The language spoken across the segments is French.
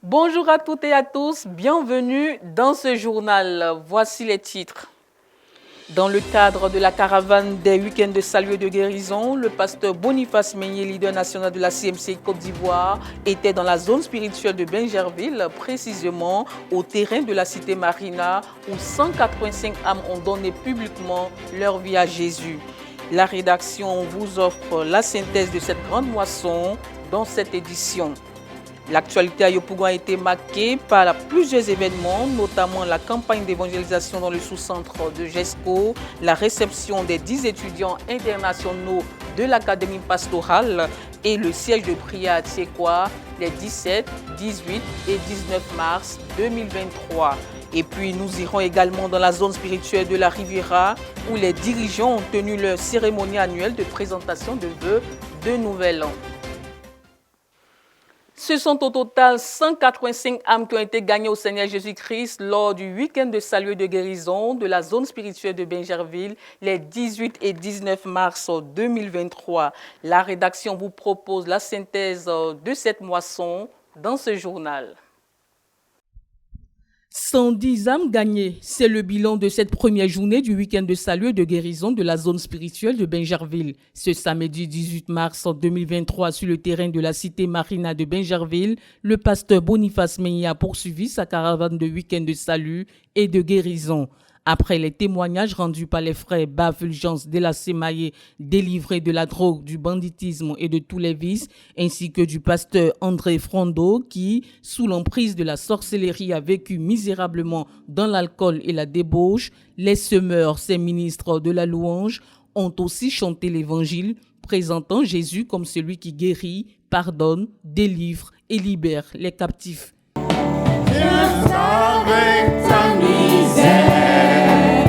Bonjour à toutes et à tous, bienvenue dans ce journal. Voici les titres. Dans le cadre de la caravane des week-ends de salut et de guérison, le pasteur Boniface Meignier, leader national de la CMC Côte d'Ivoire, était dans la zone spirituelle de Bingerville, précisément au terrain de la cité Marina, où 185 âmes ont donné publiquement leur vie à Jésus. La rédaction vous offre la synthèse de cette grande moisson dans cette édition. L'actualité à Yopougon a été marquée par plusieurs événements, notamment la campagne d'évangélisation dans le sous-centre de GESCO, la réception des 10 étudiants internationaux de l'Académie pastorale et le siège de prière à Tiekwa les 17, 18 et 19 mars 2023. Et puis nous irons également dans la zone spirituelle de la Riviera où les dirigeants ont tenu leur cérémonie annuelle de présentation de vœux de Nouvel An. Ce sont au total 185 âmes qui ont été gagnées au Seigneur Jésus-Christ lors du week-end de salut et de guérison de la zone spirituelle de Bingerville les 18 et 19 mars 2023. La rédaction vous propose la synthèse de cette moisson dans ce journal. 110 âmes gagnées, c'est le bilan de cette première journée du week-end de salut et de guérison de la zone spirituelle de Bingerville. Ce samedi 18 mars 2023, sur le terrain de la cité Marina de Bingerville, le pasteur Boniface Meignier a poursuivi sa caravane de week-end de salut et de guérison. Après les témoignages rendus par les frères Bas-Fulgence de la Sémaillé, délivrés de la drogue, du banditisme et de tous les vices, ainsi que du pasteur André Frondeau qui, sous l'emprise de la sorcellerie, a vécu misérablement dans l'alcool et la débauche, les semeurs, ces ministres de la louange, ont aussi chanté l'évangile, présentant Jésus comme celui qui guérit, pardonne, délivre et libère les captifs. Ta misère,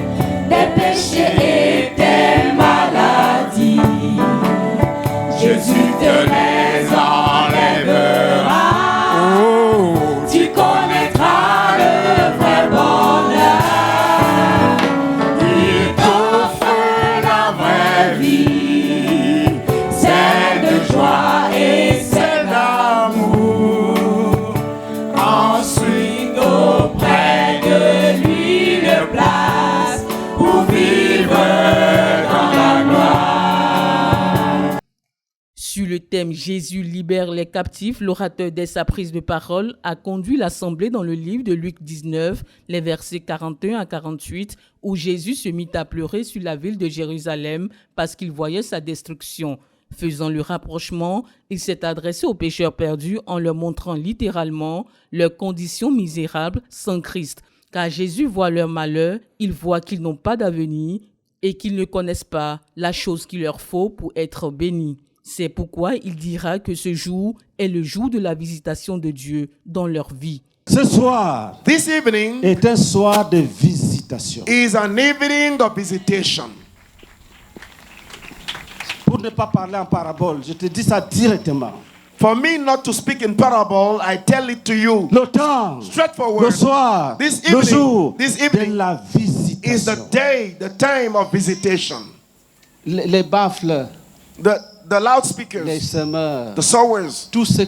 des péchés et des maladies, Jésus te les enlèvera. Tu connaîtras le vrai bonheur. Il t'offre la vraie vie, celle de joie et celle d'amour. Ensuite, auprès de lui le place pour vivre dans la gloire. Sur le thème Jésus libère les captifs, l'orateur dès sa prise de parole a conduit l'assemblée dans le livre de Luc 19, les versets 41 à 48, où Jésus se mit à pleurer sur la ville de Jérusalem parce qu'il voyait sa destruction. Faisant le rapprochement, il s'est adressé aux pécheurs perdus en leur montrant littéralement leur condition misérable sans Christ. Car Jésus voit leur malheur, il voit qu'ils n'ont pas d'avenir et qu'ils ne connaissent pas la chose qu'il leur faut pour être bénis. C'est pourquoi il dira que ce jour est le jour de la visitation de Dieu dans leur vie. Ce soir This evening est un soir de visitation. is an evening of visitation. Pour ne pas parler en parabole, je te dis ça directement. For me not to speak in parable, I tell it to you. Le temps, Straightforward. le soir, This le evening, jour this de evening la is the visitation. day, the time of visitation. Les baffles, The les loudspeakers, semeurs, the sowers, tout ce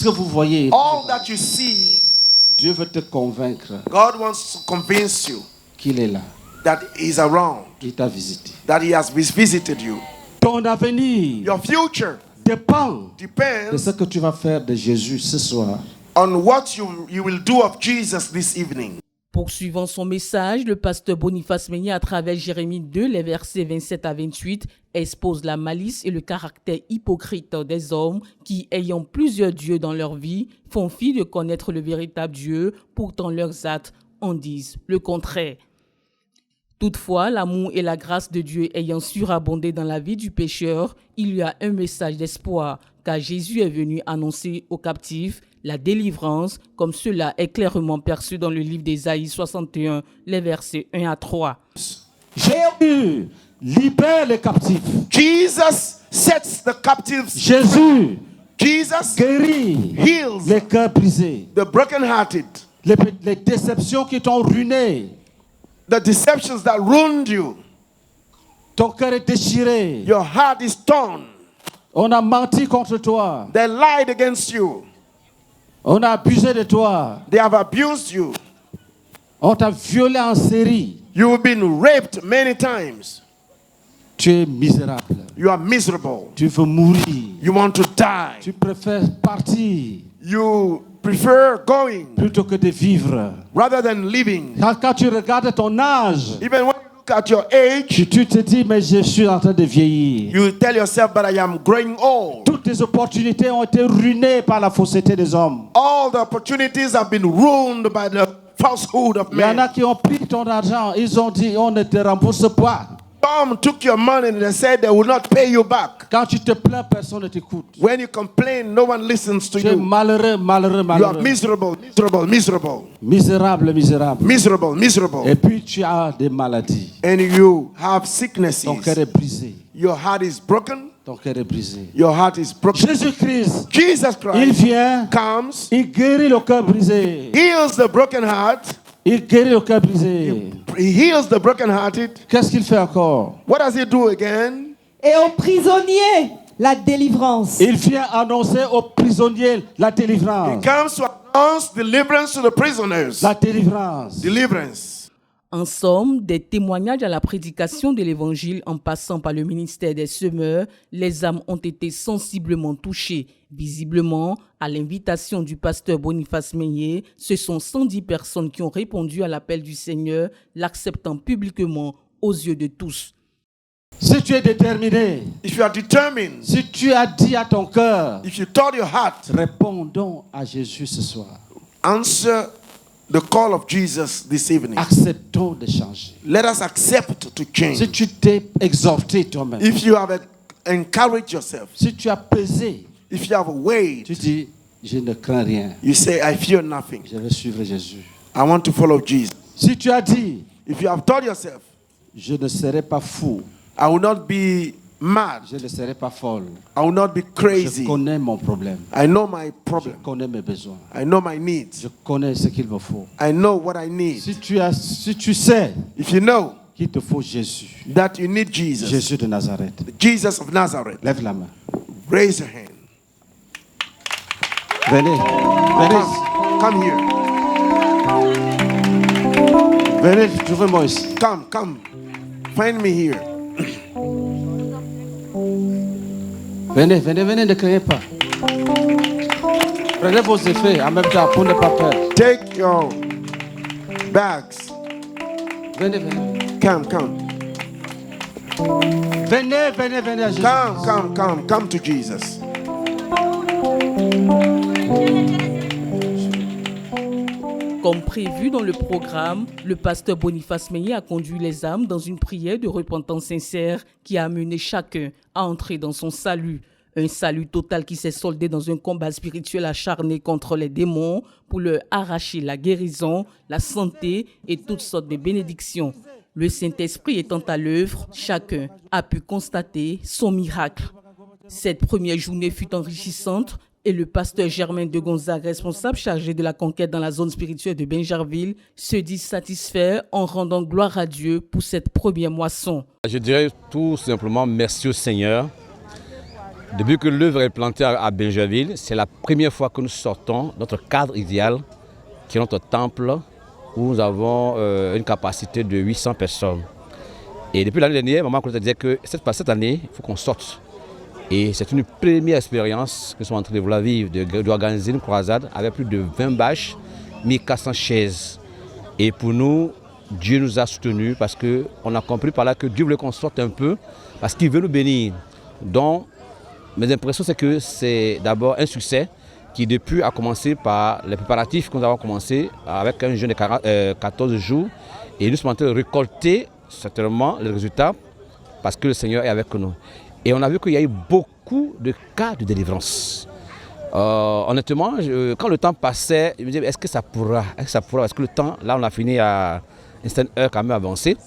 que vous voyez, all that you see, Dieu veut te convaincre God wants to convince you qu'il est là. that He's around, Il t'a visité. that He has visited you. Ton avenir Your future dépend de depends ce que tu vas faire de Jésus ce soir. on what you will do of Jesus this evening. Poursuivant son message, le pasteur Boniface Meignier, à travers Jérémie 2, les versets 27 à 28, expose la malice et le caractère hypocrite des hommes qui, ayant plusieurs dieux dans leur vie, font fi de connaître le véritable Dieu, pourtant leurs actes en disent le contraire. Toutefois, l'amour et la grâce de Dieu ayant surabondé dans la vie du pécheur, il y a un message d'espoir, car Jésus est venu annoncer aux captifs la délivrance, comme cela est clairement perçu dans le livre d'Ésaïe 61, les versets 1 à 3. Jésus libère les captifs. Jesus sets the captives free. Jésus Jesus guérit heals les cœurs brisés. the brokenhearted. Les déceptions qui t'ont ruiné. The deceptions that ruined you. Ton cœur est déchiré. Your heart is torn. On a menti contre toi. They lied against you. On a abusé de toi. They have abused you. On t'a violé en série. You've been raped many times. Tu es misérable. You are miserable. Tu veux mourir. You want to die. Tu préfères partir You prefer going plutôt que de vivre. rather than living. Quand tu regardes ton âge, Even when you look at your age, tu te dis, mais je suis en train de vieillir. you tell yourself, but I am growing old. Toutes les opportunités ont été ruinées par la fausseté des hommes. All the opportunities have been ruined by the falsehood of Il y en a men. qui ont pris ton argent. Ils ont dit, on ne te rembourse pas. Some took your money and they said they will not pay you back. Quand tu te plains, personne ne t'écoute. When you complain, no one listens to Tu es you. malheureux, malheureux, You are malheureux. miserable, miserable, miserable, Misérable, misérable. miserable, miserable. Et puis tu as des maladies. And you have Ton sicknesses. cœur est brisé. Your heart is broken. Ton cœur est brisé. Your heart is broken. Jésus-Christ, Jesus il Christ vient, comes, il guérit le cœur brisé. heals the broken heart. Il guérit le cœur brisé. He heals the broken-hearted. Qu'est-ce qu'il fait encore? What does he do again? Et aux prisonniers, la délivrance. Il vient annoncer aux prisonniers la He délivrance. comes to announce deliverance to the prisoners. La délivrance. Deliverance. En somme, des témoignages à la prédication de l'Évangile en passant par le ministère des semeurs, les âmes ont été sensiblement touchées. Visiblement, à l'invitation du pasteur Boniface Meunier, ce sont 110 personnes qui ont répondu à l'appel du Seigneur, l'acceptant publiquement aux yeux de tous. Si tu es déterminé, If you are determined, si tu as dit à ton cœur, if you told your heart, répondons à Jésus ce soir. answer the call of Jesus this evening. Acceptons de changer. Let us accept to Si change. tu t'es exhorté toi-même, If you have encouraged yourself, si tu as pesé, if you have weighed, tu dis, je ne crains rien. you say, I fear nothing. Je vais suivre Jésus. I want to follow Jesus. Si tu as dit, If you have told yourself, je ne serai pas fou, I will not be mad, je ne serai pas folle. I will not be Je crazy. connais mon problème. I know my Je problem. connais mes besoins. I know my needs. Je connais ce qu'il me faut. I know what I need. Si tu sais If you know qu'il te faut Jésus, that you need Jesus, Jésus de Nazareth, Jesus of Nazareth, lève la main. raise your hand. Venez, venez, Come here. venez, trouvez-moi ici. Come. Find me here. Venez, ne craignez pas. Prenez vos effets en même temps pour ne pas perdre. Take your bags. Venez. Come. Venez à Jésus. Come to Jesus. Comme prévu dans le programme, le pasteur Boniface Meunier a conduit les âmes dans une prière de repentance sincère qui a amené chacun à entrer dans son salut. Un salut total qui s'est soldé dans un combat spirituel acharné contre les démons pour leur arracher la guérison, la santé et toutes sortes de bénédictions. Le Saint-Esprit étant à l'œuvre, chacun a pu constater son miracle. Cette première journée fut enrichissante et le pasteur Germain de Gonzague, responsable chargé de la conquête dans la zone spirituelle de Benjarville, se dit satisfait en rendant gloire à Dieu pour cette première moisson. Je dirais tout simplement merci au Seigneur. Depuis que l'œuvre est plantée à Benjarville, c'est la première fois que nous sortons notre cadre idéal, qui est notre temple, où nous avons une capacité de 800 personnes. Et depuis l'année dernière, maman Claude disait que cette année, il faut qu'on sorte. Et c'est une première expérience que nous sommes en train de vouloir vivre, d'organiser une croisade avec plus de 20 bâches, 1400 chaises. Et pour nous, Dieu nous a soutenus parce qu'on a compris par là que Dieu voulait qu'on sorte un peu, parce qu'il veut nous bénir. Donc, mes impressions, c'est que c'est d'abord un succès qui depuis a commencé par les préparatifs que nous avons commencé avec un jeûne de 14 jours. Et nous sommes en train de récolter certainement les résultats parce que le Seigneur est avec nous. Et on a vu qu'il y a eu beaucoup de cas de délivrance. Honnêtement, quand le temps passait, je me disais, est-ce que ça pourra? Parce que le temps, là on a fini à une certaine heure quand même avancée.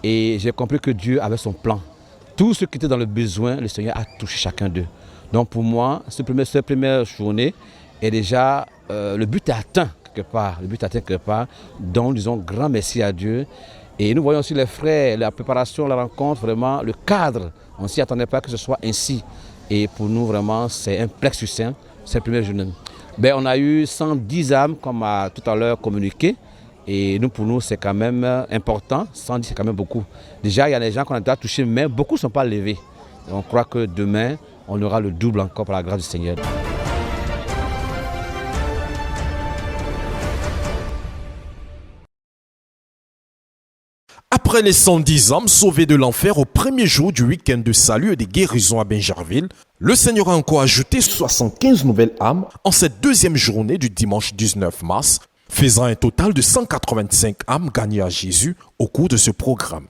Et j'ai compris que Dieu avait son plan. Tout ce qui était dans le besoin, le Seigneur a touché chacun d'eux. Donc pour moi, cette première journée est déjà, le but est atteint quelque part. Donc disons grand merci à Dieu. Et nous voyons aussi les frères, la préparation, la rencontre, vraiment le cadre. On ne s'y attendait pas que ce soit ainsi. Et pour nous vraiment, c'est un plein succès, cette première journée. On a eu 110 âmes, comme a tout à l'heure communiqué. Et pour nous, c'est quand même important. 110, c'est quand même beaucoup. Déjà, il y a des gens qu'on a déjà touchés, mais beaucoup ne sont pas levés. Et on croit que demain, on aura le double encore par la grâce du Seigneur. Après les 110 âmes sauvées de l'enfer au premier jour du week-end de salut et de guérison à Bingerville, le Seigneur a encore ajouté 75 nouvelles âmes en cette deuxième journée du dimanche 19 mars, faisant un total de 185 âmes gagnées à Jésus au cours de ce programme.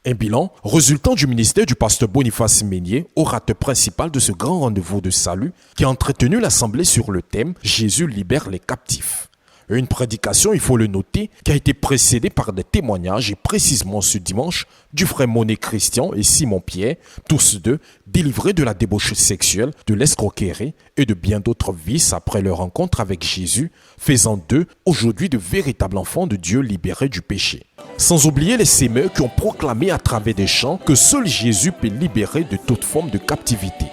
Un bilan résultant du ministère du pasteur Boniface Meignier, orateur principal de ce grand rendez-vous de salut qui a entretenu l'assemblée sur le thème « Jésus libère les captifs ». Une prédication, il faut le noter, qui a été précédée par des témoignages et précisément ce dimanche du frère Monet Christian et Simon Pierre, tous deux délivrés de la débauche sexuelle, de l'escroquerie et de bien d'autres vices après leur rencontre avec Jésus, faisant d'eux aujourd'hui de véritables enfants de Dieu libérés du péché. Sans oublier les sémeurs qui ont proclamé à travers des chants que seul Jésus peut libérer de toute forme de captivité.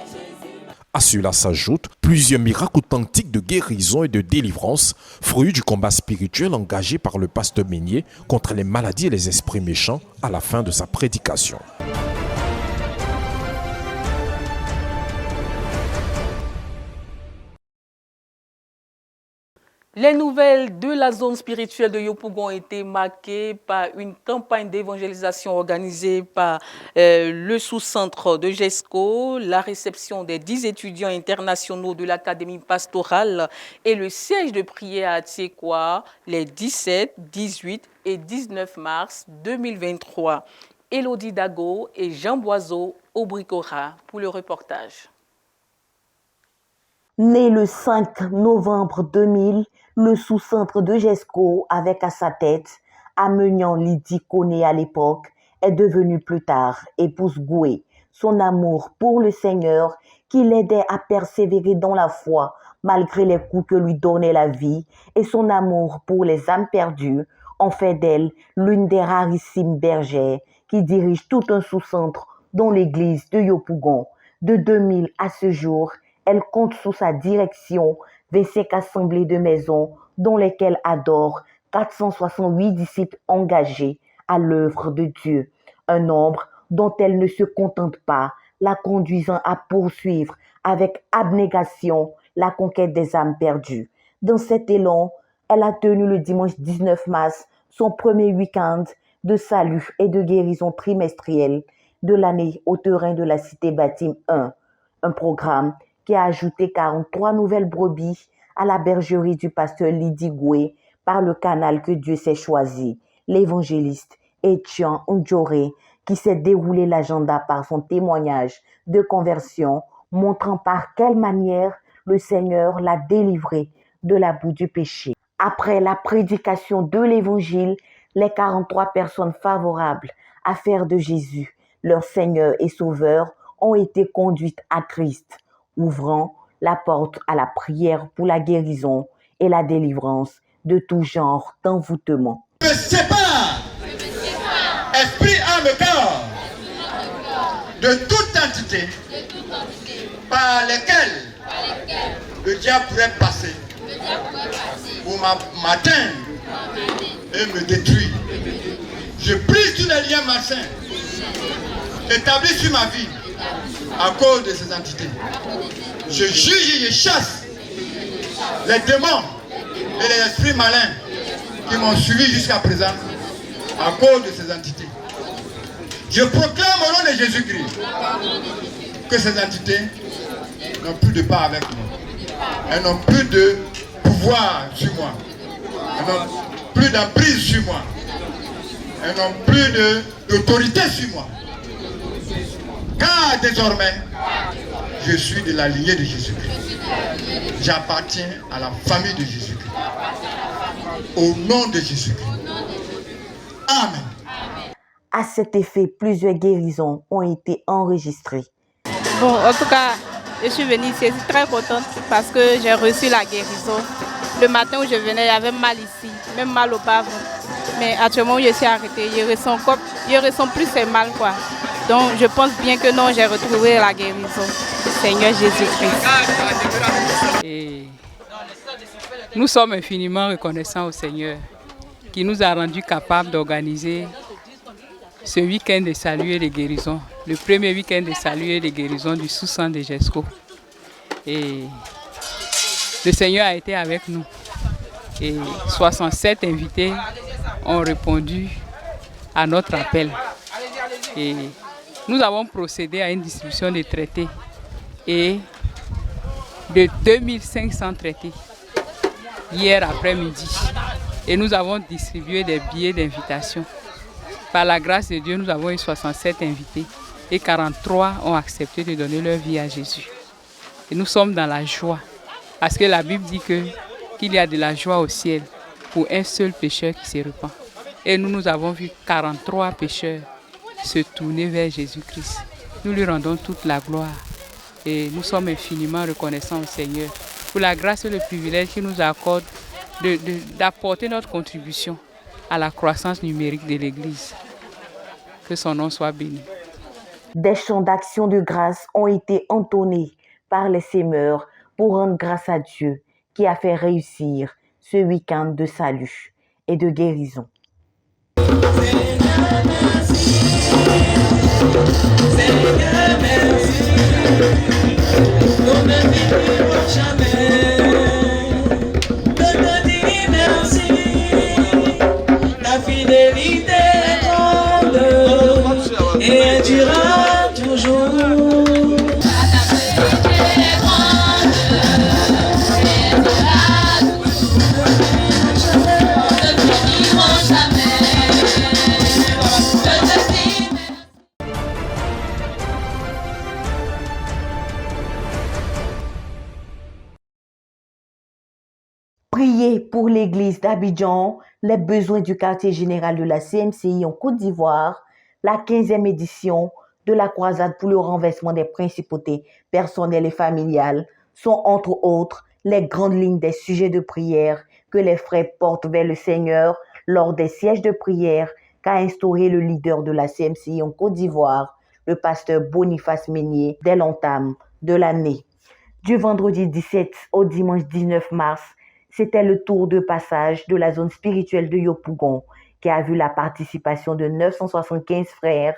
À cela s'ajoutent plusieurs miracles authentiques de guérison et de délivrance, fruits du combat spirituel engagé par le pasteur Meignier contre les maladies et les esprits méchants à la fin de sa prédication. Les nouvelles de la zone spirituelle de Yopougon ont été marquées par une campagne d'évangélisation organisée par le sous-centre de GESCO, la réception des 10 étudiants internationaux de l'Académie pastorale et le siège de prière à Tiekwa les 17, 18 et 19 mars 2023. Élodie Dago et Jean Boiseau au Bricora pour le reportage. Né le 5 novembre 2000, le sous-centre de GESCO, avec à sa tête Amenian Lydie Koné à l'époque, est devenu plus tard épouse Goué. Son amour pour le Seigneur, qui l'aidait à persévérer dans la foi malgré les coups que lui donnait la vie, et son amour pour les âmes perdues, ont fait d'elle l'une des rarissimes bergères qui dirige tout un sous-centre dans l'église de Yopougon. De 2000 à ce jour, elle compte sous sa direction 25 assemblées de maisons dont lesquelles adorent 468 disciples engagés à l'œuvre de Dieu. Un nombre dont elle ne se contente pas, la conduisant à poursuivre avec abnégation la conquête des âmes perdues. Dans cet élan, elle a tenu le dimanche 19 mars son premier week-end de salut et de guérison trimestrielle de l'année au terrain de la cité Baptime 1. Un programme qui a ajouté 43 nouvelles brebis à la bergerie du pasteur Lydie Goué par le canal que Dieu s'est choisi, l'évangéliste Etienne Ndjoré, qui s'est déroulé l'agenda par son témoignage de conversion, montrant par quelle manière le Seigneur l'a délivré de la boue du péché. Après la prédication de l'évangile, les 43 personnes favorables à faire de Jésus leur Seigneur et Sauveur ont été conduites à Christ, ouvrant la porte à la prière pour la guérison et la délivrance de tout genre d'envoûtement. Me sépare, esprit, âme et corps, de toute entité par lesquelles le diable pourrait passer pour m'atteindre et me détruire. Je brise tous les liens malsains établis sur ma vie à cause de ces entités. Je juge et je chasse les démons et les esprits malins qui m'ont suivi jusqu'à présent à cause de ces entités. Je proclame au nom de Jésus-Christ que ces entités n'ont plus de part avec moi. Elles n'ont plus de pouvoir sur moi. Elles n'ont plus d'emprise sur moi. Elles n'ont plus d'autorité sur moi. Car désormais, je suis de la lignée de Jésus-Christ. J'appartiens à la famille de Jésus-Christ. Au nom de Jésus-Christ. Amen. À cet effet, plusieurs guérisons ont été enregistrées. Bon, en tout cas, je suis venue ici, je suis très contente parce que j'ai reçu la guérison. Le matin où je venais, il y avait mal ici, même mal au bas. Mais actuellement où je suis arrêtée, je ressens plus ce mal, quoi. Donc je pense bien que non, j'ai retrouvé la guérison du Seigneur Jésus-Christ. Et Nous sommes infiniment reconnaissants au Seigneur qui nous a rendus capables d'organiser ce week-end de salut et de guérison, le premier week-end de salut et de guérison du sous-centre de GESCO. Et le Seigneur a été avec nous. Et 67 invités ont répondu à notre appel. Et nous avons procédé à une distribution de traités et de 2500 traités hier après-midi. Et nous avons distribué des billets d'invitation. Par la grâce de Dieu, nous avons eu 67 invités et 43 ont accepté de donner leur vie à Jésus. Et nous sommes dans la joie parce que la Bible dit qu'il y a de la joie au ciel pour un seul pécheur qui se repent. Et nous avons vu 43 pécheurs se tourner vers Jésus-Christ. Nous lui rendons toute la gloire et nous sommes infiniment reconnaissants au Seigneur pour la grâce et le privilège qu'il nous accorde d'apporter notre contribution à la croissance numérique de l'Église. Que son nom soit béni. Des chants d'action de grâce ont été entonnés par les semeurs pour rendre grâce à Dieu qui a fait réussir ce week-end de salut et de guérison. Seigneur, merci. Seigneur, merci. Nous ne finirons jamais de te dire merci. Ta fidélité est grande et elle durera toujours. Priez pour l'église d'Abidjan, les besoins du quartier général de la CMCI en Côte d'Ivoire, la 15e édition de la croisade pour le renversement des principautés personnelles et familiales sont entre autres les grandes lignes des sujets de prière que les frères portent vers le Seigneur lors des sièges de prière qu'a instauré le leader de la CMCI en Côte d'Ivoire, le pasteur Boniface Meignier, dès l'entame de l'année. Du vendredi 17 au dimanche 19 mars, c'était le tour de passage de la zone spirituelle de Yopougon qui a vu la participation de 975 frères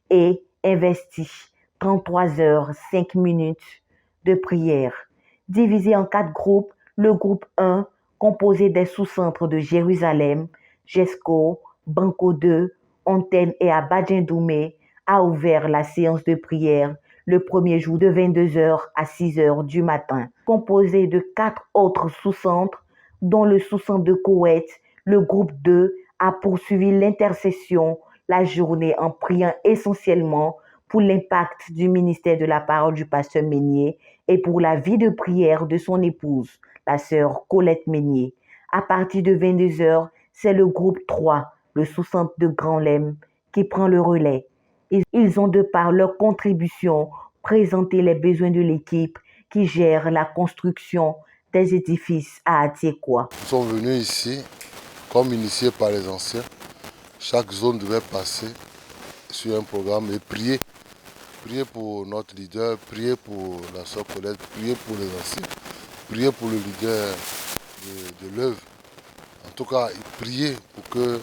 et investi 33 heures 5 minutes de prière. Divisé en 4 groupes, le groupe 1, composé des sous-centres de Jérusalem, GESCO, Banco 2, Antenne et Abadjan-Doumé, a ouvert la séance de prière le premier jour de 22h à 6h du matin. Composé de 4 autres sous-centres, dont le sous-centre de Koweït, le groupe 2 a poursuivi l'intercession la journée en priant essentiellement pour l'impact du ministère de la parole du pasteur Meignier et pour la vie de prière de son épouse, la sœur Colette Meignier. À partir de 22h, c'est le groupe 3, le sous-centre de Grand Lem, qui prend le relais. Ils ont, de par leur contribution, présenté les besoins de l'équipe qui gère la construction des édifices à Atiekwa. Nous sommes venus ici, comme initiés par les anciens. Chaque zone devait passer sur un programme et prier. Prier pour notre leader, prier pour la sœur Colette, prier pour les anciens, prier pour le leader de l'œuvre. En tout cas, prier pour que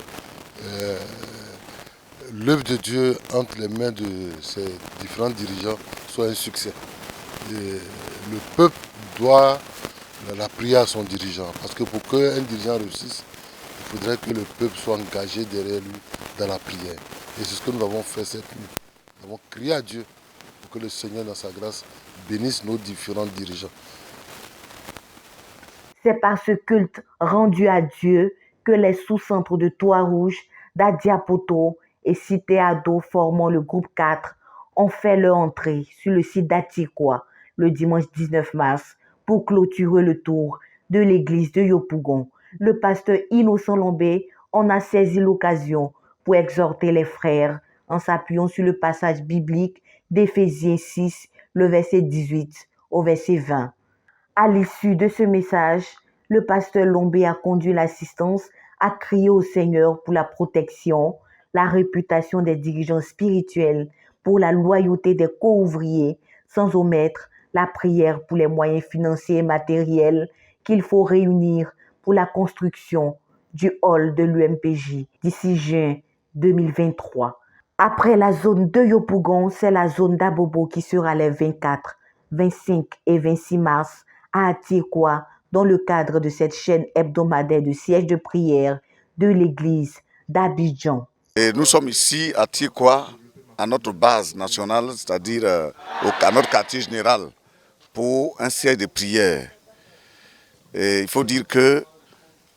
l'œuvre de Dieu entre les mains de ces différents dirigeants soit un succès. Et le peuple doit la prière à son dirigeant, parce que pour qu'un dirigeant réussisse, il faudrait que le peuple soit engagé derrière lui dans la prière. Et c'est ce que nous avons fait cette nuit. Nous avons crié à Dieu pour que le Seigneur, dans sa grâce, bénisse nos différents dirigeants. C'est par ce culte rendu à Dieu que les sous-centres de Toit-Rouge, d'Adiapoto et Cité Ado formant le groupe 4 ont fait leur entrée sur le site d'Atiekwa le dimanche 19 mars pour clôturer le tour de l'église de Yopougon. Le pasteur Innocent Lombé en a saisi l'occasion pour exhorter les frères en s'appuyant sur le passage biblique d'Éphésiens 6, le verset 18 au verset 20. À l'issue de ce message, le pasteur Lombé a conduit l'assistance à crier au Seigneur pour la protection, la réputation des dirigeants spirituels, pour la loyauté des co-ouvriers, sans omettre la prière pour les moyens financiers et matériels qu'il faut réunir pour la construction du hall de l'UMPJ d'ici juin 2023. Après la zone de Yopougon, c'est la zone d'Abobo qui sera les 24, 25 et 26 mars à Atiekwa dans le cadre de cette chaîne hebdomadaire de siège de prière de l'église d'Abidjan. Et nous sommes ici à Atiekwa, à notre base nationale, c'est-à-dire à notre quartier général, pour un siège de prière. Et il faut dire que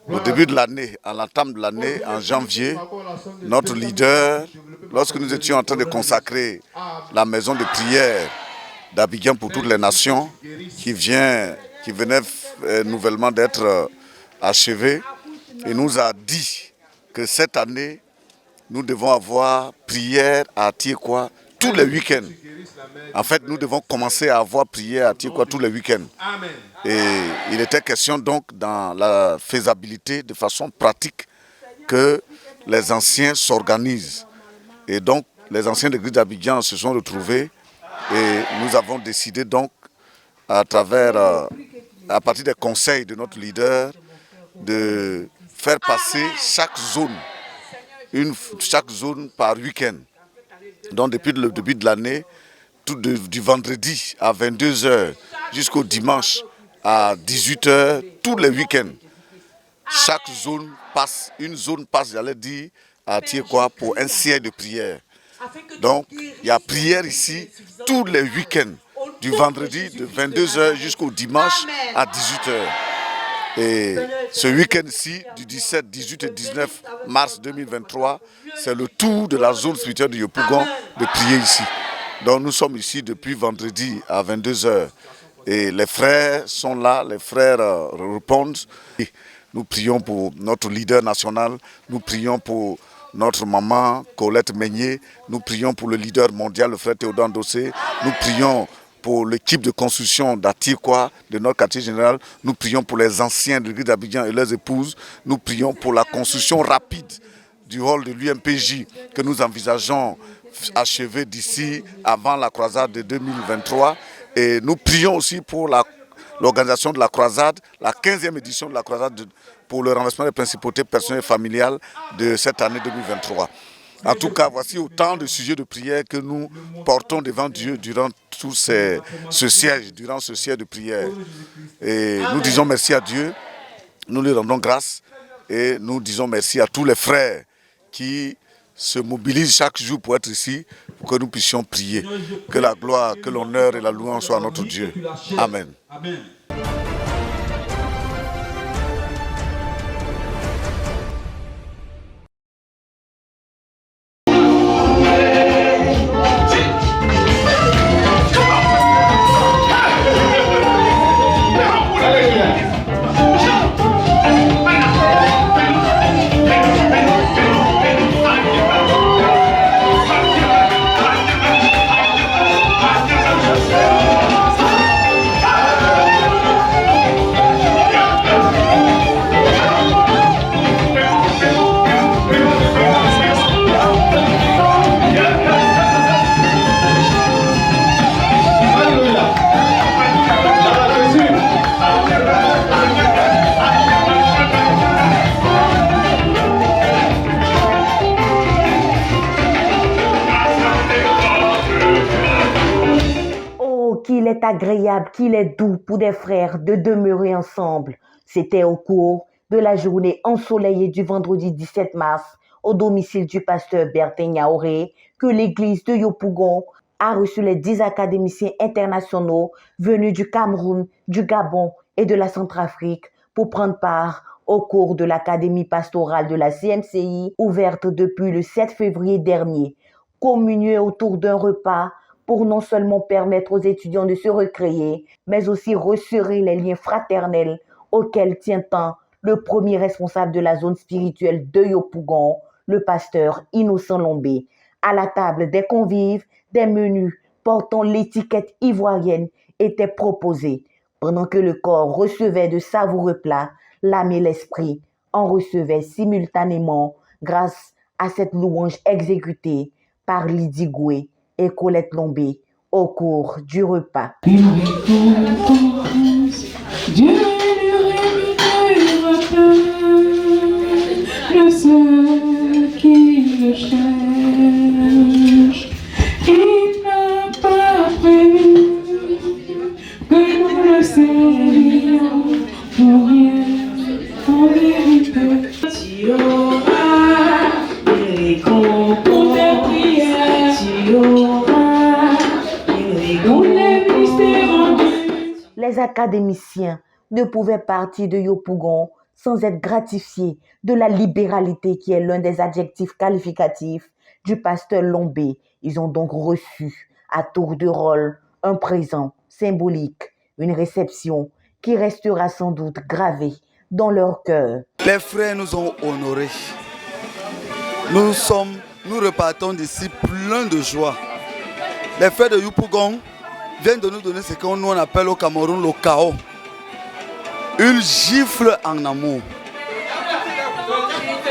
au début de l'année, à l'entame de l'année, en janvier, notre leader, lorsque nous étions en train de consacrer la maison de prière d'Abidjan pour toutes les nations, qui venait nouvellement d'être achevée, il nous a dit que cette année, nous devons avoir prière à Atiekwa tous les week-ends. En fait, nous devons commencer à avoir prière à Atiekwa tous les week-ends. Et il était question donc dans la faisabilité de façon pratique que les anciens s'organisent. Et donc les anciens de l'église d'Abidjan se sont retrouvés et nous avons décidé donc à partir des conseils de notre leader de faire passer chaque zone par week-end. Donc depuis le début de l'année, du vendredi à 22h jusqu'au dimanche à 18h, tous les week-ends, chaque zone passe, j'allais dire, à Atiekwa pour un siège de prière. Donc, il y a prière ici tous les week-ends, du vendredi de 22h jusqu'au dimanche à 18h. Et ce week-end-ci, du 17, 18 et 19 mars 2023, c'est le tour de la zone spirituelle de Yopougon de prier ici. Donc nous sommes ici depuis vendredi à 22h. Et les frères sont là, les frères répondent. Nous prions pour notre leader national, nous prions pour notre maman Colette Meigné, nous prions pour le leader mondial, le frère Théodore Ndossé, nous prions pour l'équipe de construction d'Atiekwa, de notre quartier général, nous prions pour les anciens de l'église d'Abidjan et leurs épouses, nous prions pour la construction rapide du hall de l'UMPJ que nous envisageons achever d'ici avant la croisade de 2023. Et nous prions aussi pour l'organisation de la croisade, la 15e édition de la croisade pour le renversement des principautés personnelles et familiales de cette année 2023. En tout cas, voici autant de sujets de prière que nous portons devant Dieu durant tout ce siège de prière. Et nous disons merci à Dieu, nous lui rendons grâce et nous disons merci à tous les frères qui se mobilisent chaque jour pour être ici, pour que nous puissions prier. Que la gloire, que l'honneur et la louange soient à notre Dieu. Amen. Qu'il est agréable, qu'il est doux pour des frères de demeurer ensemble. C'était au cours de la journée ensoleillée du vendredi 17 mars au domicile du pasteur Bertin Yaoré que l'église de Yopougon a reçu les 10 académiciens internationaux venus du Cameroun, du Gabon et de la Centrafrique pour prendre part au cours de l'académie pastorale de la CMCI ouverte depuis le 7 février dernier. Communier autour d'un repas pour non seulement permettre aux étudiants de se recréer, mais aussi resserrer les liens fraternels auxquels tient tant le premier responsable de la zone spirituelle de Yopougon, le pasteur Innocent Lombé. À la table des convives, des menus portant l'étiquette ivoirienne étaient proposés. Pendant que le corps recevait de savoureux plats, l'âme et l'esprit en recevaient simultanément grâce à cette louange exécutée par Lydie Goué et Colette Lombé au cours du repas. Une récompense, Dieu lui rémunérera peu. pour rien, en vérité. Tu auras des récompenses pour tes prières. Tu auras des récompenses pour les mystères rendus. Les académiciens ne pouvaient partir de Yopougon sans être gratifiés de la libéralité qui est l'un des adjectifs qualificatifs du pasteur Lombé. Ils ont donc reçu à tour de rôle un présent symbolique, une réception qui restera sans doute gravée dans leur cœur. Les frères nous ont honorés. Nous repartons d'ici pleins de joie. Les frères de Yopougon viennent de nous donner ce qu'on nous appelle au Cameroun le chaos. Une gifle en amour.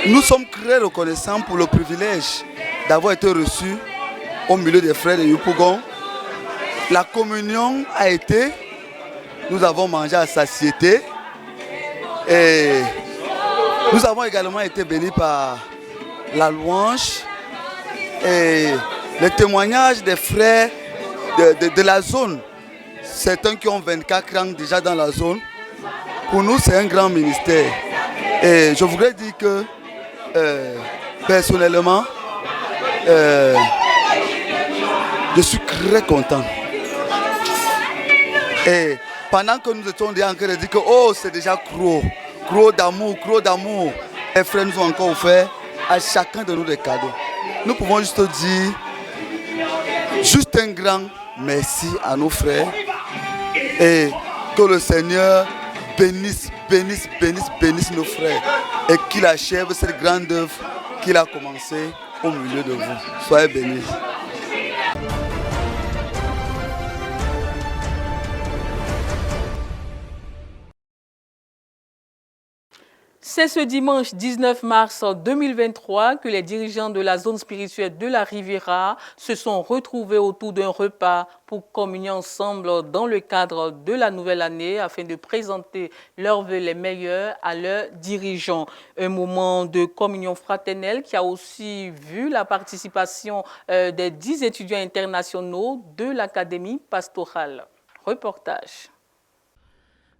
Nous sommes très reconnaissants pour le privilège d'avoir été reçus au milieu des frères de Yopougon. La communion a été, nous avons mangé à satiété et nous avons également été bénis par la louange et les témoignages des frères de la zone. Certains qui ont 24 ans déjà dans la zone. Pour nous, c'est un grand ministère. Et je voudrais dire que, personnellement, je suis très content. Et pendant que nous étions déjà en train de dire que oh, c'est déjà gros d'amour, les frères nous ont encore offert à chacun de nous des cadeaux. Nous pouvons juste dire, juste un grand merci à nos frères et que le Seigneur bénisse nos frères et qu'il achève cette grande œuvre qu'il a commencée au milieu de vous. Soyez bénis. C'est ce dimanche 19 mars 2023 que les dirigeants de la zone spirituelle de la Riviera se sont retrouvés autour d'un repas pour communier ensemble dans le cadre de la nouvelle année afin de présenter leurs vœux les meilleurs à leurs dirigeants. Un moment de communion fraternelle qui a aussi vu la participation des 10 étudiants internationaux de l'Académie pastorale. Reportage.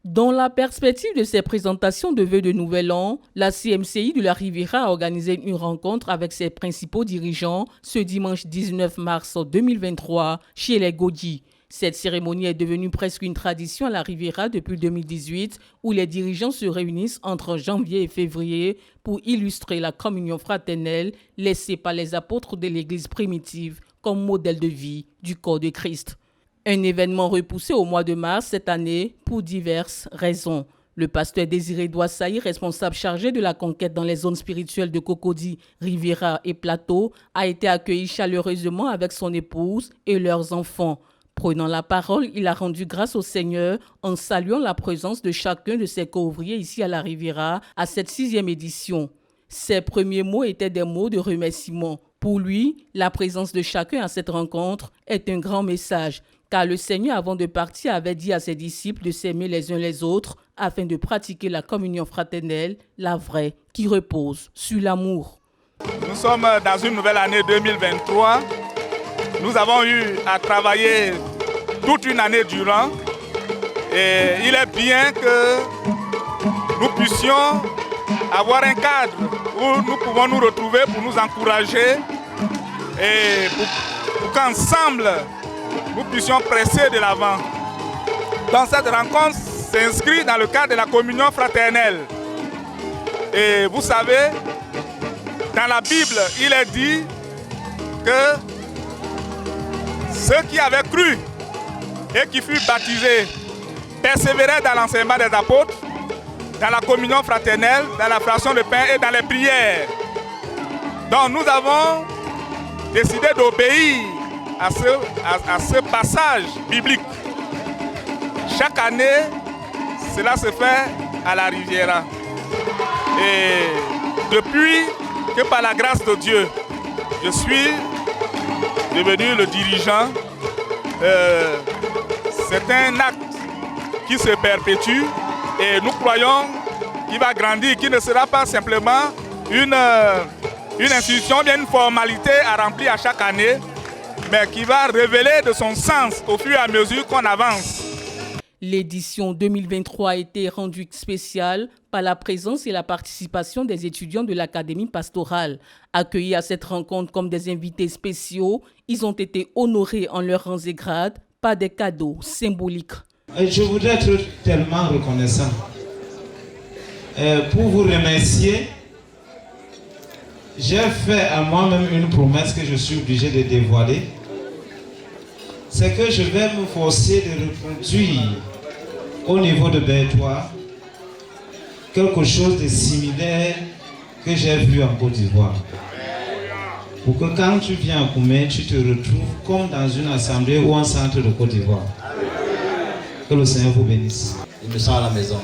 Dans la perspective de ces présentations de vœux de Nouvel An, la CMCI de la Riviera a organisé une rencontre avec ses principaux dirigeants ce dimanche 19 mars 2023 chez les Godji. Cette cérémonie est devenue presque une tradition à la Riviera depuis 2018 où les dirigeants se réunissent entre janvier et février pour illustrer la communion fraternelle laissée par les apôtres de l'Église primitive comme modèle de vie du corps de Christ. Un événement repoussé au mois de mars cette année pour diverses raisons. Le pasteur Désiré Douassaï, responsable chargé de la conquête dans les zones spirituelles de Cocody, Riviera et Plateau, a été accueilli chaleureusement avec son épouse et leurs enfants. Prenant la parole, il a rendu grâce au Seigneur en saluant la présence de chacun de ses co-ouvriers ici à la Riviera à cette 6e édition. Ses premiers mots étaient des mots de remerciement. Pour lui, la présence de chacun à cette rencontre est un grand message, car le Seigneur, avant de partir, avait dit à ses disciples de s'aimer les uns les autres afin de pratiquer la communion fraternelle, la vraie, qui repose sur l'amour. Nous sommes dans une nouvelle année 2023. Nous avons eu à travailler toute une année durant. Et il est bien que nous puissions avoir un cadre où nous pouvons nous retrouver pour nous encourager et pour qu'ensemble, nous puissions presser de l'avant. Donc cette rencontre s'inscrit dans le cadre de la communion fraternelle. Et vous savez, dans la Bible, il est dit que ceux qui avaient cru et qui furent baptisés persévéraient dans l'enseignement des apôtres, dans la communion fraternelle, dans la fraction de pain et dans les prières. Donc nous avons décidé d'obéir à ce passage biblique. Chaque année, cela se fait à la Riviera. Et depuis que par la grâce de Dieu, je suis devenu le dirigeant, c'est un acte qui se perpétue et nous croyons qu'il va grandir, qu'il ne sera pas simplement une institution, bien une formalité à remplir à chaque année, mais qui va révéler de son sens au fur et à mesure qu'on avance. L'édition 2023 a été rendue spéciale par la présence et la participation des étudiants de l'Académie pastorale. Accueillis à cette rencontre comme des invités spéciaux, ils ont été honorés en leurs rangs et grades par des cadeaux symboliques. Je voudrais être tellement reconnaissant. Pour vous remercier, j'ai fait à moi-même une promesse que je suis obligé de dévoiler. C'est que je vais me forcer de reproduire au niveau de Bertois quelque chose de similaire que j'ai vu en Côte d'Ivoire. Pour que quand tu viens à Koumé, tu te retrouves comme dans une assemblée ou un centre de Côte d'Ivoire. Que le Seigneur vous bénisse. Je me sens à la maison.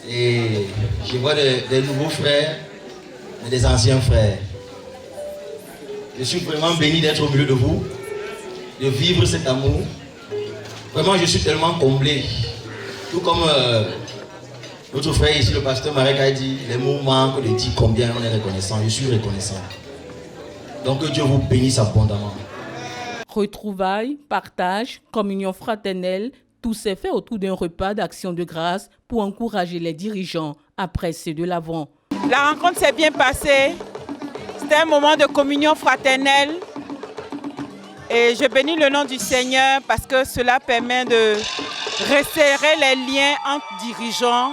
Et je vois des nouveaux frères et des anciens frères. Je suis vraiment béni d'être au milieu de vous, de vivre cet amour. Vraiment, je suis tellement comblé. Tout comme notre frère ici, le pasteur Marek a dit, les mots manquent de dire combien on est reconnaissant. Je suis reconnaissant. Donc que Dieu vous bénisse abondamment. Retrouvailles, partage, communion fraternelle, tout s'est fait autour d'un repas d'action de grâce pour encourager les dirigeants à presser de l'avant. La rencontre s'est bien passée. C'était un moment de communion fraternelle. Et je bénis le nom du Seigneur parce que cela permet de resserrer les liens entre dirigeants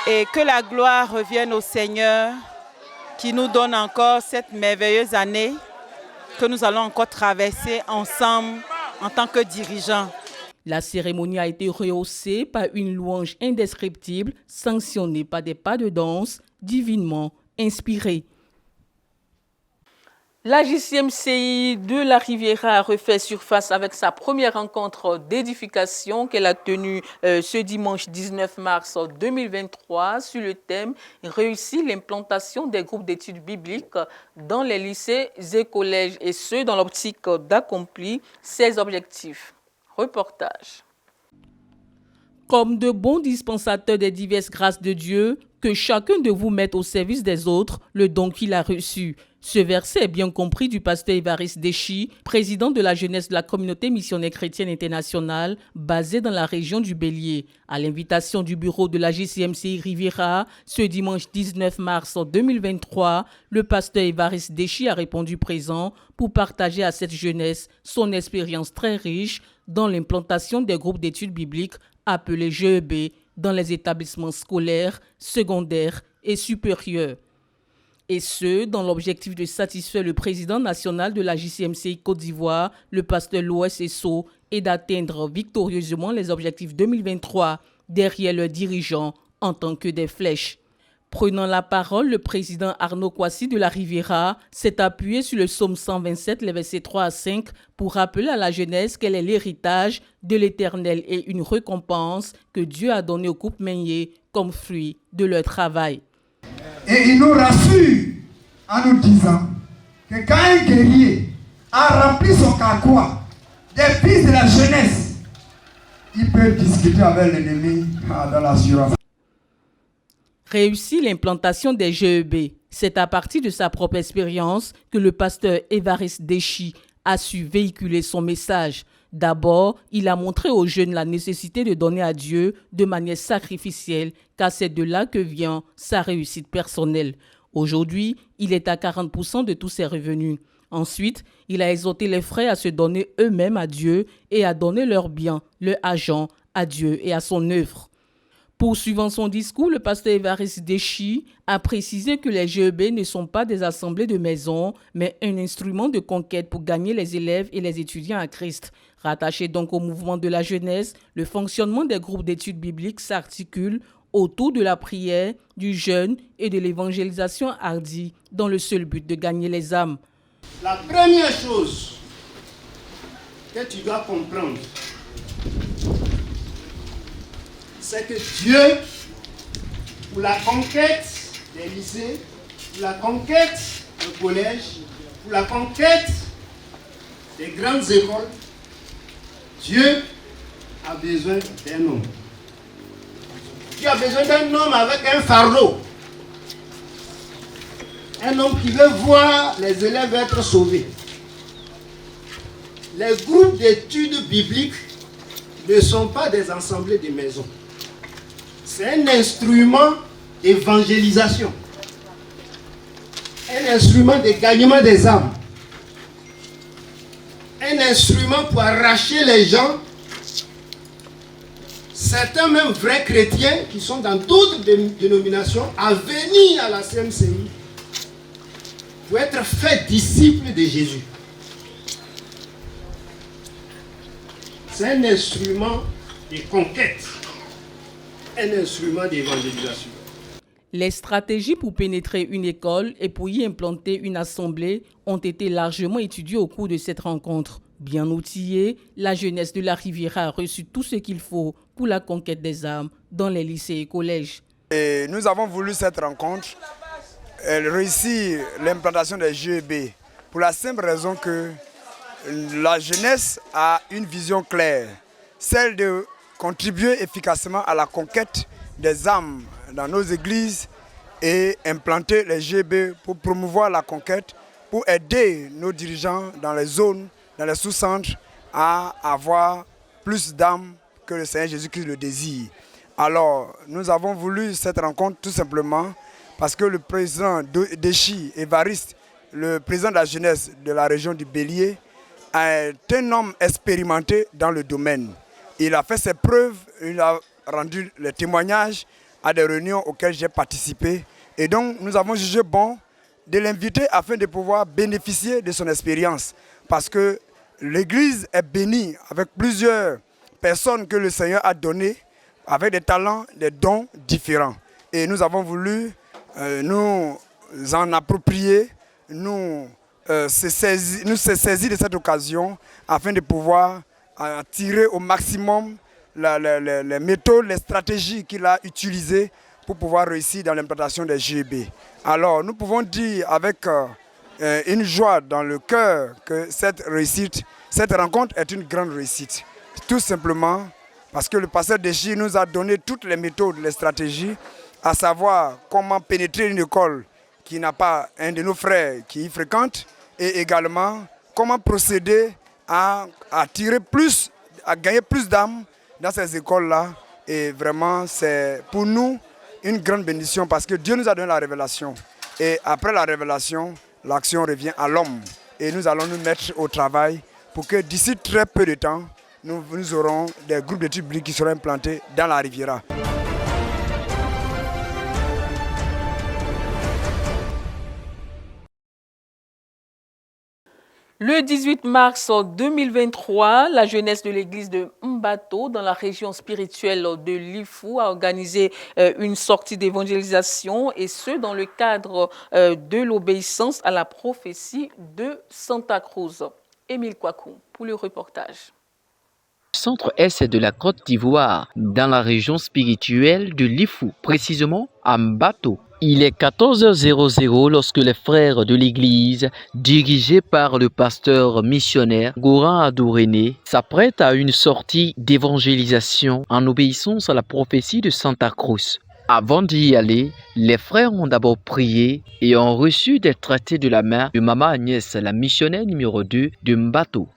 et que la gloire revienne au Seigneur qui nous donne encore cette merveilleuse année que nous allons encore traverser ensemble en tant que dirigeants. La cérémonie a été rehaussée par une louange indescriptible, sanctionnée par des pas de danse divinement inspirés. La JCMCI de la Riviera a refait surface avec sa première rencontre d'édification qu'elle a tenue ce dimanche 19 mars 2023 sur le thème « Réussir l'implantation des groupes d'études bibliques dans les lycées et collèges » et ce, dans l'optique d'accomplir ses objectifs. Reportage. Comme de bons dispensateurs des diverses grâces de Dieu, que chacun de vous mette au service des autres le don qu'il a reçu. Ce verset est bien compris du pasteur Évariste Déchi, président de la jeunesse de la communauté missionnaire chrétienne internationale basée dans la région du Bélier. À l'invitation du bureau de la JCMCI Riviera, ce dimanche 19 mars 2023, le pasteur Évariste Déchi a répondu présent pour partager à cette jeunesse son expérience très riche dans l'implantation des groupes d'études bibliques appelés GEB dans les établissements scolaires, secondaires et supérieurs. Et ce, dans l'objectif de satisfaire le président national de la JCMCI Côte d'Ivoire, le pasteur Loès Esso, et d'atteindre victorieusement les objectifs 2023 derrière leurs dirigeants en tant que des flèches. Prenant la parole, le président Arnaud Kwasi de la Riviera s'est appuyé sur le psaume 127, les versets 3 à 5, pour rappeler à la jeunesse qu'elle est l'héritage de l'Éternel et une récompense que Dieu a donnée au couple meunier comme fruit de leur travail. Et il nous rassure en nous disant que quand un guerrier a rempli son carquois des fils de la jeunesse, il peut discuter avec l'ennemi dans l'assurance. Réussir l'implantation des GEB, c'est à partir de sa propre expérience que le pasteur Évariste Déchi a su véhiculer son message. D'abord, il a montré aux jeunes la nécessité de donner à Dieu de manière sacrificielle, car c'est de là que vient sa réussite personnelle. Aujourd'hui, il est à 40% de tous ses revenus. Ensuite, il a exhorté les frères à se donner eux-mêmes à Dieu et à donner leurs biens, leur argent à Dieu et à son œuvre. Poursuivant son discours, le pasteur Évariste Déchi a précisé que les GEB ne sont pas des assemblées de maison, mais un instrument de conquête pour gagner les élèves et les étudiants à Christ. Rattaché donc au mouvement de la jeunesse, le fonctionnement des groupes d'études bibliques s'articule autour de la prière, du jeûne et de l'évangélisation hardie dans le seul but de gagner les âmes. La première chose que tu dois comprendre, c'est que Dieu, pour la conquête des lycées, pour la conquête des collèges, pour la conquête des grandes écoles, Dieu a besoin d'un homme. Dieu a besoin d'un homme avec un fardeau. Un homme qui veut voir les élèves être sauvés. Les groupes d'études bibliques ne sont pas des assemblées de maisons. C'est un instrument d'évangélisation, un instrument de gagnement des âmes, un instrument pour arracher les gens, certains même vrais chrétiens qui sont dans d'autres dénominations, à venir à la CMCI pour être faits disciples de Jésus. C'est un instrument de conquête, un instrument d'évangélisation. Les stratégies pour pénétrer une école et pour y implanter une assemblée ont été largement étudiées au cours de cette rencontre. Bien outillée, la jeunesse de la Riviera a reçu tout ce qu'il faut pour la conquête des âmes dans les lycées et collèges. Et nous avons voulu cette rencontre réussir l'implantation des GEB pour la simple raison que la jeunesse a une vision claire, celle de contribuer efficacement à la conquête des âmes dans nos églises et implanter les GEB pour promouvoir la conquête, pour aider nos dirigeants dans les zones, dans les sous-centres à avoir plus d'âmes que le Seigneur Jésus-Christ le désire. Alors, nous avons voulu cette rencontre tout simplement parce que le président Déchi Évariste, le président de la jeunesse de la région du Bélier, est un homme expérimenté dans le domaine. Il a fait ses preuves, il a rendu les témoignages à des réunions auxquelles j'ai participé. Et donc, nous avons jugé bon de l'inviter afin de pouvoir bénéficier de son expérience. Parce que l'Église est bénie avec plusieurs personnes que le Seigneur a données, avec des talents, des dons différents. Et nous avons voulu nous en approprier, nous se saisir de cette occasion afin de pouvoir tirer au maximum les méthodes, les stratégies qu'il a utilisées pour pouvoir réussir dans l'implantation des GEB. Alors nous pouvons dire avec une joie dans le cœur que cette rencontre est une grande réussite. Tout simplement parce que le pasteur Déchi nous a donné toutes les méthodes, les stratégies, à savoir comment pénétrer une école qui n'a pas un de nos frères qui y fréquente, et également comment procéder à attirer plus, à gagner plus d'âmes dans ces écoles-là. Et vraiment, c'est pour nous une grande bénédiction parce que Dieu nous a donné la révélation. Et après la révélation, l'action revient à l'homme. Et nous allons nous mettre au travail pour que d'ici très peu de temps, nous aurons des groupes d'études bibliques qui seront implantés dans la Riviera. Le 18 mars 2023, la jeunesse de l'église de Mbato, dans la région spirituelle de Lifou, a organisé une sortie d'évangélisation, et ce, dans le cadre de l'obéissance à la prophétie de Santa Cruz. Émile Kwaku pour le reportage. Centre-Est de la Côte d'Ivoire, dans la région spirituelle de Lifou, précisément à Mbato. Il est 14h00 lorsque les frères de l'église, dirigés par le pasteur missionnaire Goran Adouréné, s'apprêtent à une sortie d'évangélisation en obéissance à la prophétie de Santa Cruz. Avant d'y aller, les frères ont d'abord prié et ont reçu des traités de la main de Maman Agnès, la missionnaire numéro 2 de Mbato.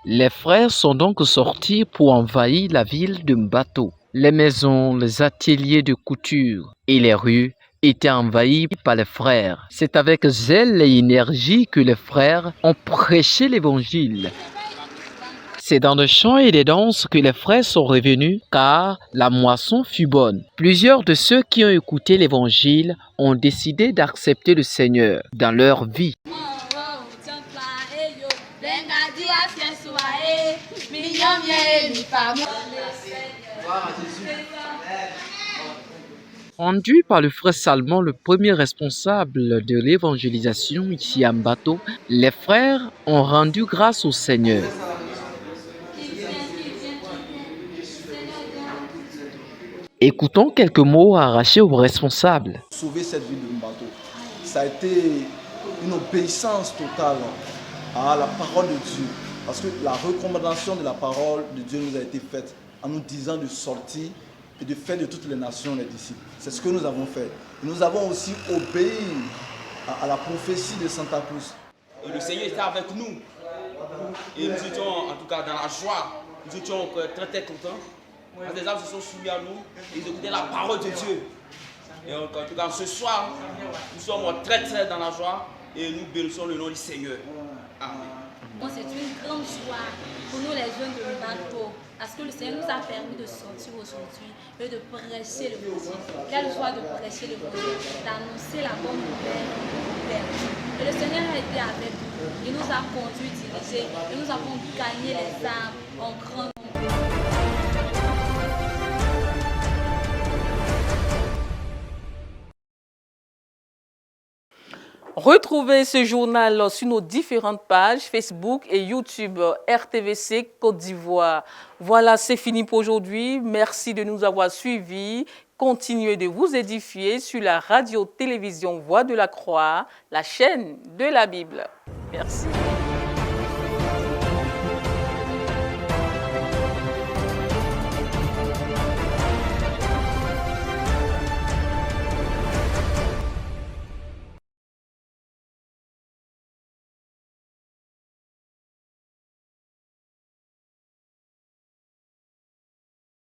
Les frères sont donc sortis pour envahir la ville de Mbato. Les maisons, les ateliers de couture et les rues étaient envahis par les frères. C'est avec zèle et énergie que les frères ont prêché l'évangile. C'est dans des chants et des danses que les frères sont revenus car la moisson fut bonne. Plusieurs de ceux qui ont écouté l'évangile ont décidé d'accepter le Seigneur dans leur vie. Rendu par le frère Salmon, le premier responsable de l'évangélisation ici à Mbato, les frères ont rendu grâce au Seigneur. Écoutons quelques mots arrachés aux responsables. Sauver cette ville de Mbato, ça a été une obéissance totale à la parole de Dieu. Parce que la recommandation de la parole de Dieu nous a été faite en nous disant de sortir et de faire de toutes les nations les disciples. C'est ce que nous avons fait. Nous avons aussi obéi à la prophétie de Santa Cruz. Le Seigneur était avec nous. Et nous étions en tout cas dans la joie. Nous étions très très contents. Parce que les âmes se sont soumis à nous. Et ils écoutaient la parole de Dieu. Et en tout cas ce soir, nous sommes très très dans la joie. Et nous bénissons le nom du Seigneur. Amen. C'est une grande joie pour nous les jeunes de Mbato, parce que le Seigneur nous a permis de sortir aujourd'hui et de prêcher l'évangile. Quelle joie de prêcher l'évangile, d'annoncer la bonne nouvelle au Père. Et le Seigneur a été avec nous, il nous a conduits, dirigés, et nous avons gagné les âmes en grand nombre. Retrouvez ce journal sur nos différentes pages Facebook et YouTube RTVC Côte d'Ivoire. Voilà, c'est fini pour aujourd'hui. Merci de nous avoir suivis. Continuez de vous édifier sur la radio-télévision Voix de la Croix, la chaîne de la Bible. Merci.